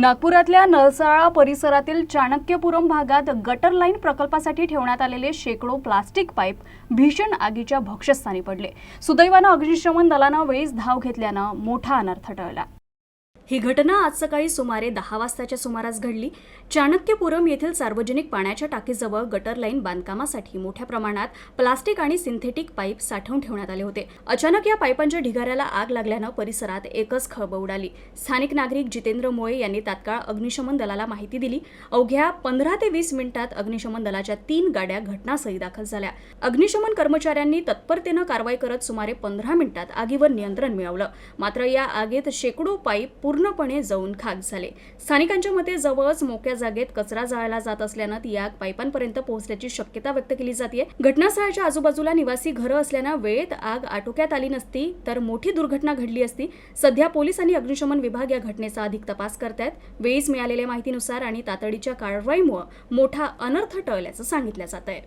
नागपुरातल्या नळसाळा परिसरातील चाणक्यपुरम भागात गटर लाईन प्रकल्पासाठी ठेवण्यात आलेले शेकडो प्लास्टिक पाईप भीषण आगीच्या भक्ष्यस्थानी पडले। सुदैवानं अग्निशमन दलानं वेळीच धाव घेतल्यानं मोठा अनर्थ टळला। ही घटना आज सकाळी सुमारे 10 वाजताच्या सुमारास घडली। चाणक्यपुरम येथील सार्वजनिक पाण्याच्या टाकीजवळ गटर लाईन बांधकामासाठी मोठ्या प्रमाणात प्लास्टिक आणि सिंथेटिक पाईप साठवून ठेवण्यात आले होते। अचानक या पाईपांच्या ढिगाऱ्याला आग लागल्यानं परिसरात एकच खळबळ उडाली। स्थानिक नागरिक जितेंद्र मोळे यांनी तात्काळ अग्निशमन दलाला माहिती दिली। अवघ्या 15 ते 20 मिनिटात अग्निशमन दलाच्या 3 गाड्या घटनास्थळी दाखल झाल्या। अग्निशमन कर्मचाऱ्यांनी तत्परतेनं कारवाई करत सुमारे 15 मिनिटात आगीवर नियंत्रण मिळवलं। मात्र या आगीत शेकडो पाईप पूर्णपणे जळून खाक झाले। स्थानिकांच्या मते जवळच मोक्या जागेत कचरा जाळला जात असल्यानं ती आग पाईपांपर्यंत पोहोचण्याची शक्यता व्यक्त केली जाते। घटनास्थळाच्या आजूबाजूला निवासी घरं असल्यानं वेळेत आग आटोक्यात आली नसती तर मोठी दुर्घटना घडली असती। सध्या पोलीस आणि अग्निशमन विभाग या घटनेचा अधिक तपास करतायत। वेळीच मिळालेल्या माहितीनुसार आणि तातडीच्या कारवाईमुळे मोठा अनर्थ टळल्याचं सांगितलं जातंय।